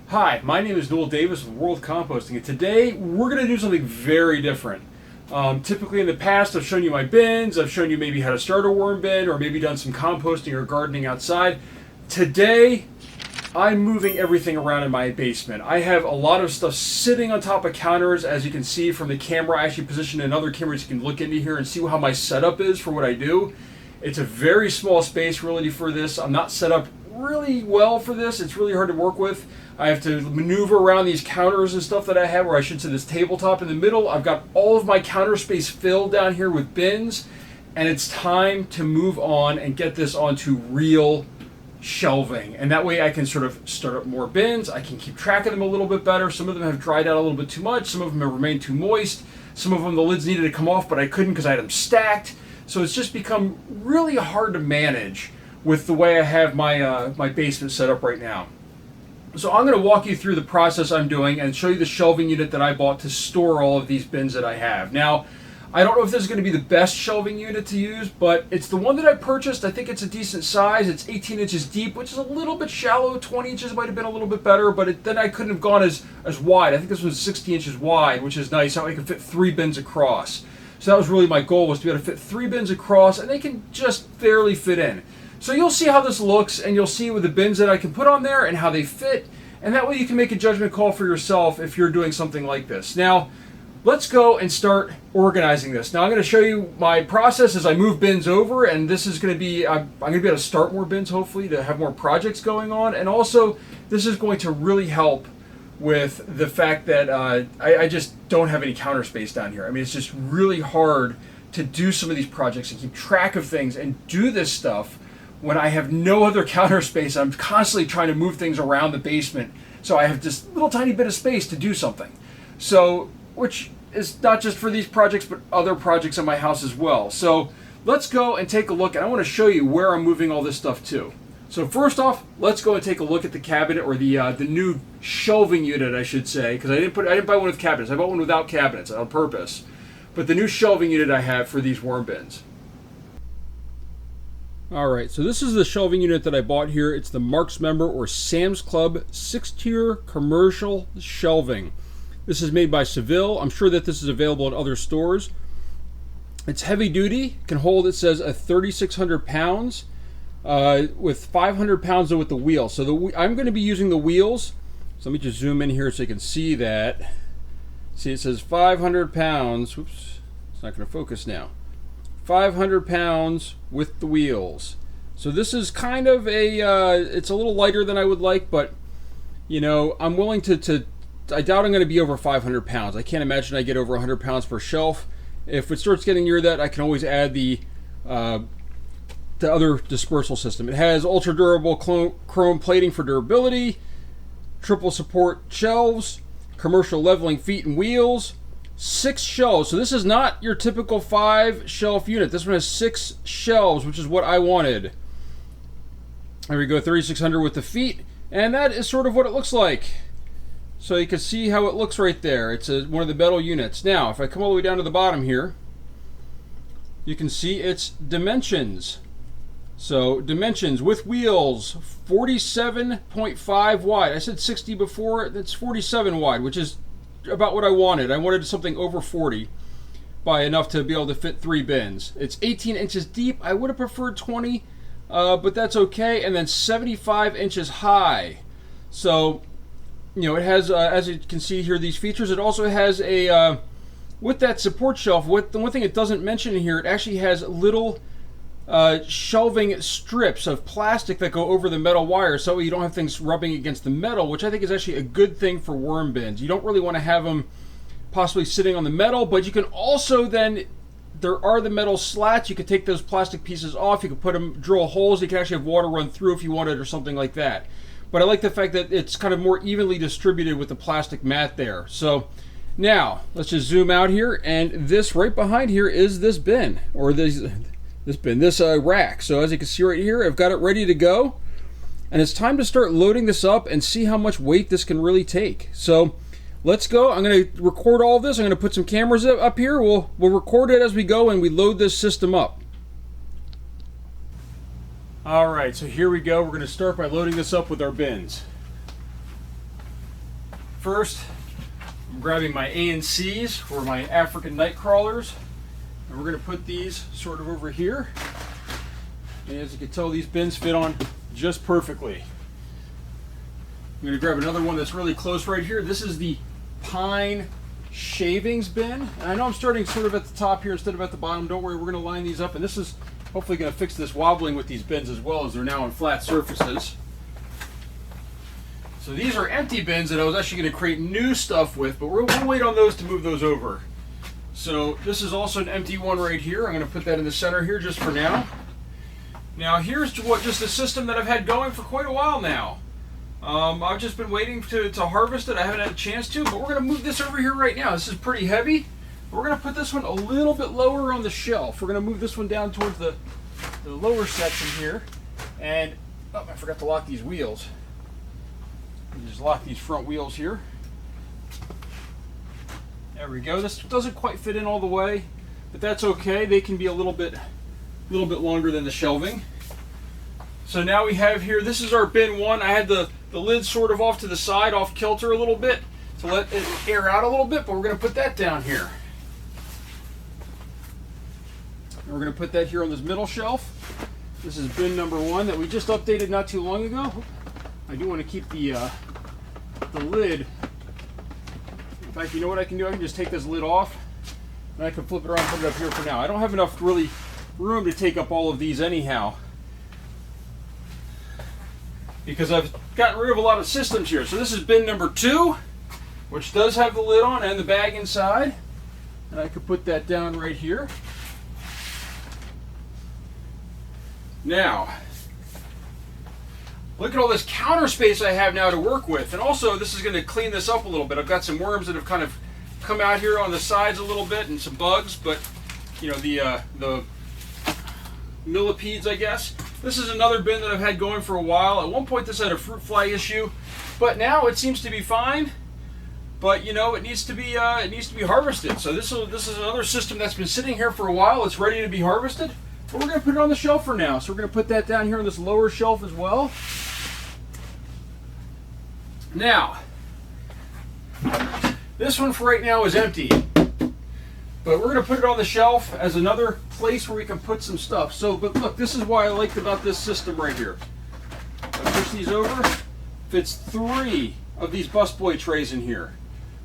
Hi, my name is Noel Davis with World Composting, and today we're going to do something very different. Typically in the past I've shown you my bins, I've shown you maybe how to start a worm bin, or maybe done some composting or gardening outside. Today I'm moving everything around in my basement. I have a lot of stuff sitting on top of counters, as you can see from the camera. I actually positioned another camera so you can look into here and see how my setup is for what I do. It's a very small space really for this. I'm not set up really well for this. It's really hard to work with. I have to maneuver around these counters and stuff that I have, or I should say this tabletop in the middle. I've got all of my counter space filled down here with bins, and it's time to move on and get this onto real shelving. And that way I can sort of start up more bins. I can keep track of them a little bit better. Some of them have dried out a little bit too much. Some of them have remained too moist. Some of them, the lids needed to come off, but I couldn't because I had them stacked. So it's just become really hard to manage with the way I have my basement set up right now. So I'm going to walk you through the process I'm doing and show you the shelving unit that I bought to store all of these bins that I have. Now, I don't know if this is going to be the best shelving unit to use, but it's the one that I purchased. I think it's a decent size. It's 18 inches deep, which is a little bit shallow. 20 inches might have been a little bit better, but then I couldn't have gone as wide. I think this was 60 inches wide, which is nice. How I can fit 3 bins across. So that was really my goal, was to be able to fit 3 bins across, and they can just barely fit in. So you'll see how this looks, and you'll see with the bins that I can put on there and how they fit, and that way you can make a judgment call for yourself if you're doing something like this. Now, let's go and start organizing this. Now I'm going to show you my process as I move bins over, and this is going to be, I'm going to be able to start more bins hopefully to have more projects going on, and also this is going to really help with the fact that I just don't have any counter space down here. I mean, it's just really hard to do some of these projects and keep track of things and do this stuff when I have no other counter space. I'm constantly trying to move things around the basement, so I have this little tiny bit of space to do something. So, which is not just for these projects, but other projects in my house as well. So let's go and take a look, and I want to show you where I'm moving all this stuff to. So first off, let's go and take a look at the cabinet, or the new shelving unit, I should say, because I didn't buy one with cabinets. I bought one without cabinets on purpose. But the new shelving unit I have for these worm bins. Alright, so this is the shelving unit that I bought here. It's the Marks Member or Sam's Club 6-tier commercial shelving. This is made by Seville. I'm sure that this is available in other stores. It's heavy duty, can hold, it says, 3,600 pounds with 500 pounds with the wheel. So I'm going to be using the wheels. So let me just zoom in here so you can see that. See, it says 500 pounds. Whoops, it's not going to focus now. 500 pounds with the wheels. So this is kind of it's a little lighter than I would like, but you know, I'm willing to I doubt I'm going to be over 500 pounds. I can't imagine I get over 100 pounds per shelf. If it starts getting near that, I can always add the other dispersal system. It has ultra durable chrome plating for durability, triple support shelves, commercial leveling feet and wheels, 6 shelves. So this is not your typical 5 shelf unit. This one has 6 shelves, which is what I wanted. There we go, 3,600 with the feet, and that is sort of what it looks like. So you can see how it looks right there. It's one of the metal units. Now, if I come all the way down to the bottom here, you can see its dimensions. So dimensions with wheels, 47.5 wide. I said 60 before. That's 47 wide, which is about what I wanted. I wanted something over 40 by enough to be able to fit 3 bins. It's 18 inches deep. I would have preferred 20, but that's okay. And then 75 inches high. So, you know, it has, as you can see here, these features. It also has a, with that support shelf, the one thing it doesn't mention in here, it actually has little shelving strips of plastic that go over the metal wire, so you don't have things rubbing against the metal, which I think is actually a good thing for worm bins. You don't really want to have them possibly sitting on the metal, but you can also then, there are the metal slats, you could take those plastic pieces off, you could put them, drill holes, you can actually have water run through if you wanted or something like that. But I like the fact that it's kind of more evenly distributed with the plastic mat there. So now let's just zoom out here, and this right behind here is this bin, or this rack. So as you can see right here, I've got it ready to go, and it's time to start loading this up and see how much weight this can really take. So let's go. I'm going to record all of this. I'm going to put some cameras up here. We'll record it as we go and we load this system up. All right, so here we go. We're going to start by loading this up with our bins. First, I'm grabbing my ANCs, or my African night crawlers, and we're going to put these sort of over here. And as you can tell, these bins fit on just perfectly. I'm going to grab another one that's really close right here. This is the pine shavings bin. And I know I'm starting sort of at the top here instead of at the bottom. Don't worry, we're going to line these up, and this is hopefully going to fix this wobbling with these bins as well, as they're now on flat surfaces. So these are empty bins that I was actually going to create new stuff with, but we'll wait on those to move those over. So this is also an empty one right here. I'm going to put that in the center here just for now. Now here's just a system that I've had going for quite a while now. I've just been waiting to harvest it. I haven't had a chance to, but we're going to move this over here right now. This is pretty heavy. We're going to put this one a little bit lower on the shelf. We're going to move this one down towards the lower section here. And, oh, I forgot to lock these wheels. Just lock these front wheels here. There we go. This doesn't quite fit in all the way, but that's okay. They can be a little bit longer than the shelving. So now we have here, this is our bin one. I had the lid sort of off to the side, off kilter a little bit to let it air out a little bit, but we're going to put that down here. And we're going to put that here on this middle shelf. This is bin number one that we just updated not too long ago. I do want to keep the lid. In fact, you know what I can do? I can just take this lid off and I can flip it around and put it up here for now. I don't have enough really room to take up all of these anyhow, because I've gotten rid of a lot of systems here. So this is bin number two, which does have the lid on and the bag inside. And I could put that down right here. Now, look at all this counter space I have now to work with. And also, this is going to clean this up a little bit. I've got some worms that have kind of come out here on the sides a little bit, and some bugs, but you know, the millipedes, I guess. This is another bin that I've had going for a while. At one point this had a fruit fly issue, but now it seems to be fine. But you know, it needs to be harvested. So this is another system that's been sitting here for a while. It's ready to be harvested. But we're going to put it on the shelf for now. So we're going to put that down here on this lower shelf as well. Now, this one for right now is empty. But we're going to put it on the shelf as another place where we can put some stuff. So, but look, this is why I liked about this system right here. I push these over, fits 3 of these busboy trays in here,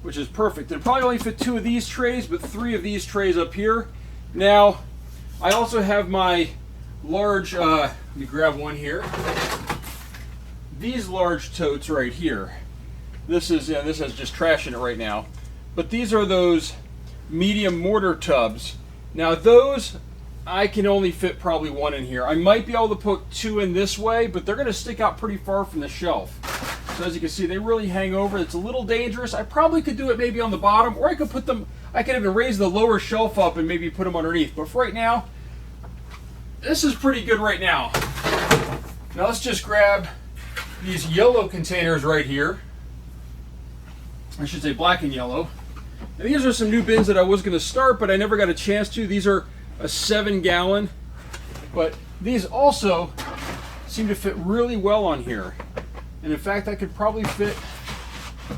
which is perfect. It'll probably only fit 2 of these trays, but 3 of these trays up here. Now, I also have my large, let me grab one here. These large totes right here. This has just trash in it right now. But these are those medium mortar tubs. Now those, I can only fit probably 1 in here. I might be able to put 2 in this way, but they're going to stick out pretty far from the shelf. So as you can see, they really hang over. It's a little dangerous. I probably could do it maybe on the bottom, or I could put them, I could even raise the lower shelf up and maybe put them underneath. But for right now, this is pretty good right now. Now let's just grab these yellow containers right here. I should say black and yellow. And these are some new bins that I was going to start, but I never got a chance to. These are a 7-gallon, but these also seem to fit really well on here. And in fact, I could probably fit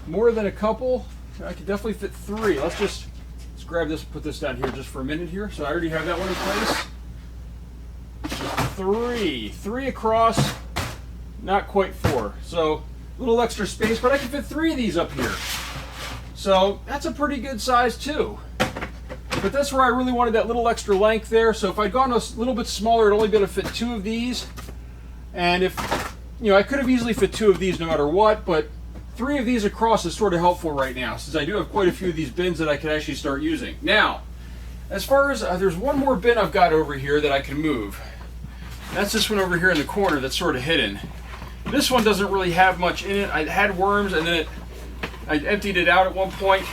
more than a couple. I could definitely fit 3. Let's grab this and put this down here just for a minute here. So I already have that one in place. 3 across, not quite 4. So a little extra space, but I can fit 3 of these up here. So that's a pretty good size too. But that's where I really wanted that little extra length there. So if I'd gone a little bit smaller, it'd only be able to fit 2 of these. And if, you know, I could have easily fit 2 of these no matter what, but 3 of these across is sort of helpful right now, since I do have quite a few of these bins that I could actually start using. Now, as far as, there's one more bin I've got over here that I can move. That's this one over here in the corner that's sort of hidden. This one doesn't really have much in it. I had worms, and then I emptied it out at one point,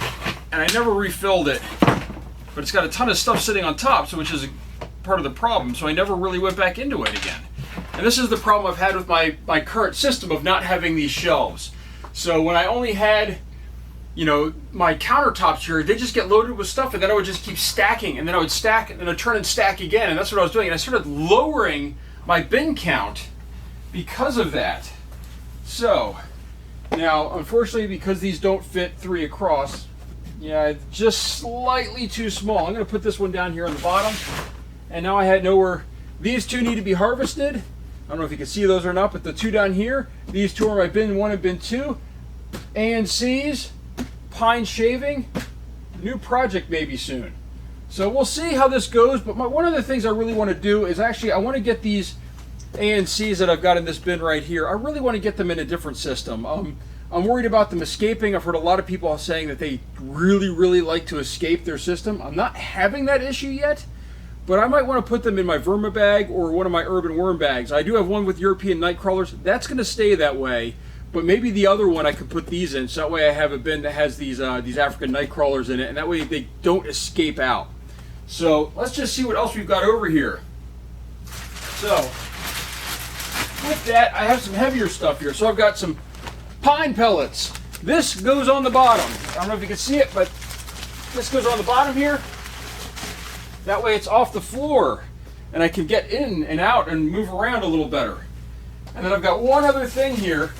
and I never refilled it. But it's got a ton of stuff sitting on top, so which is part of the problem, so I never really went back into it again. And this is the problem I've had with my current system of not having these shelves. So when I only had you know, my countertops here, they just get loaded with stuff, and then I would just keep stacking, and then I would stack, and then I'd turn and stack again, and that's what I was doing. And I started lowering my bin count because of that. So now, unfortunately, because these don't fit 3 across, yeah, it's just slightly too small. I'm going to put this one down here on the bottom, and now I know where these 2 need to be harvested. I don't know if you can see those or not, but the 2 down here, these 2 are my bin 1 and bin 2. A and C's, pine shaving, new project maybe soon. So we'll see how this goes, but one of the things I really want to do is actually I want to get these A and C's that I've got in this bin right here. I really want to get them in a different system. I'm worried about them escaping. I've heard a lot of people saying that they really like to escape their system. I'm not having that issue yet, but I might want to put them in my vermi bag or one of my urban worm bags. I do have one with European night crawlers. That's going to stay that way. But maybe the other one I could put these in, so that way I have a bin that has these African night crawlers in it, and that way they don't escape out. So let's just see what else we've got over here. So with that, I have some heavier stuff here. So I've got some pine pellets. This goes on the bottom. I don't know if you can see it, but this goes on the bottom here. That way it's off the floor, and I can get in and out and move around a little better. And then I've got one other thing here.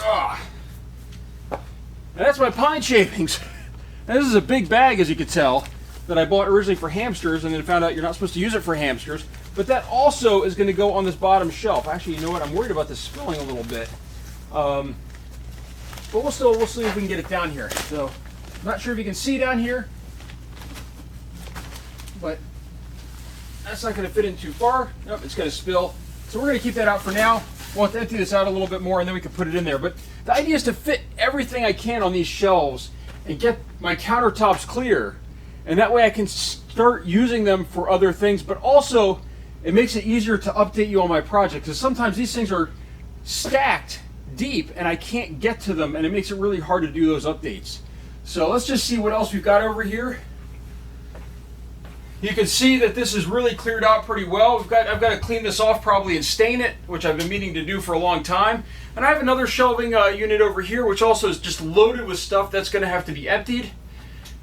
And that's my pine shavings. Now, this is a big bag, as you can tell, that I bought originally for hamsters, and then found out you're not supposed to use it for hamsters. But that also is going to go on this bottom shelf. Actually, you know what? I'm worried about this spilling a little bit. But we'll see if we can get it down here. So, I'm not sure if you can see down here, but that's not going to fit in too far. Nope, it's going to spill. So we're going to keep that out for now. We'll have to empty this out a little bit more, and then we can put it in there. But the idea is to fit everything I can on these shelves and get my countertops clear. And that way I can start using them for other things. But also, it makes it easier to update you on my project. Because sometimes these things are stacked deep, and I can't get to them. And it makes it really hard to do those updates. So let's just see what else we've got over here. You can see that this is really cleared out pretty well. I've got to clean this off probably and stain it, which I've been meaning to do for a long time. And I have another shelving unit over here, which also is just loaded with stuff that's going to have to be emptied.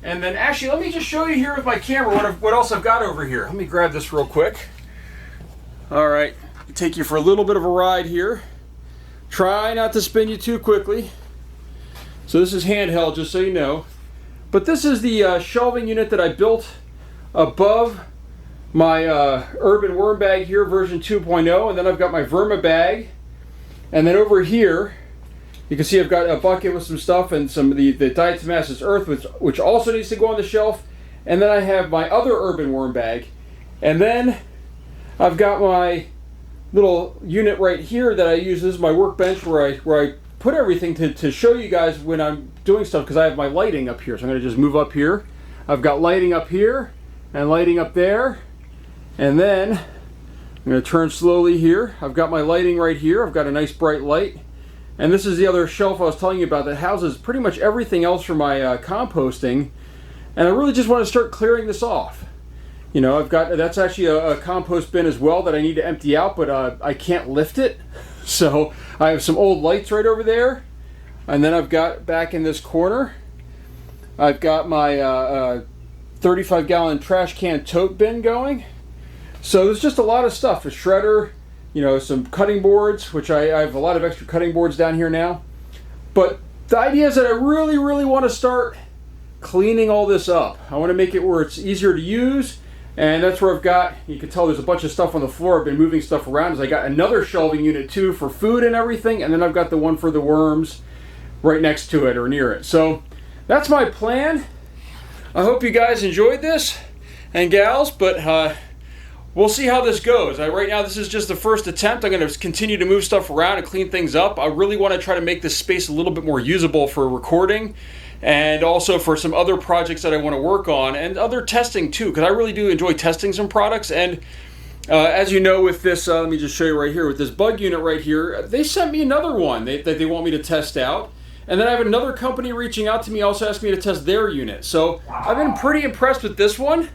And then actually, let me just show you here with my camera what else I've got over here. Let me grab this real quick. All right, take you for a little bit of a ride here. Try not to spin you too quickly. So this is handheld, just so you know. But this is the shelving unit that I built above my urban worm bag here, version 2.0, and then I've got my vermi bag, and then over here you can see I've got a bucket with some stuff and some of the diatomaceous earth, which also needs to go on the shelf, and then I have my other urban worm bag, and then I've got my little unit right here that I use. This is my workbench where I put everything to show you guys when I'm doing stuff, because I have my lighting up here. So I'm going to just move up here. I've got lighting up here and lighting up there, and then I'm going to turn slowly here. I've got my lighting right here. I've got a nice bright light, and this is the other shelf I was telling you about that houses pretty much everything else for my composting, and I really just want to start clearing this off. You know, that's actually a compost bin as well that I need to empty out, but I can't lift it, so I have some old lights right over there, and then I've got back in this corner, I've got my 35-gallon trash can tote bin going. So there's just a lot of stuff. A shredder, you know, some cutting boards, which I have a lot of extra cutting boards down here now. But the idea is that I really want to start cleaning all this up. I want to make it where it's easier to use, and that's where I've got, you can tell there's a bunch of stuff on the floor. I've been moving stuff around as I got another shelving unit too for food and everything, and then I've got the one for the worms right next to it or near it. So that's my plan. I hope you guys enjoyed this, and gals, but we'll see how this goes. Right now, this is just the first attempt. I'm going to continue to move stuff around and clean things up. I really want to try to make this space a little bit more usable for recording, and also for some other projects that I want to work on, and other testing too, because I really do enjoy testing some products. And as you know, with this, let me just show you right here, with this bug unit right here, they sent me another one that they want me to test out. And then I have another company reaching out to me, also asking me to test their unit. So I've been pretty impressed with this one.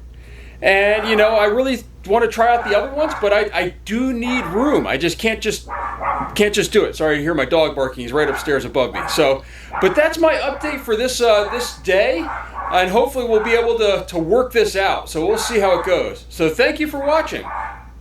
And, you know, I really want to try out the other ones, but I do need room. I just can't just can't just do it. Sorry, you hear my dog barking. He's right upstairs above me. So, but that's my update for this this day, and hopefully we'll be able to work this out. So we'll see how it goes. So thank you for watching.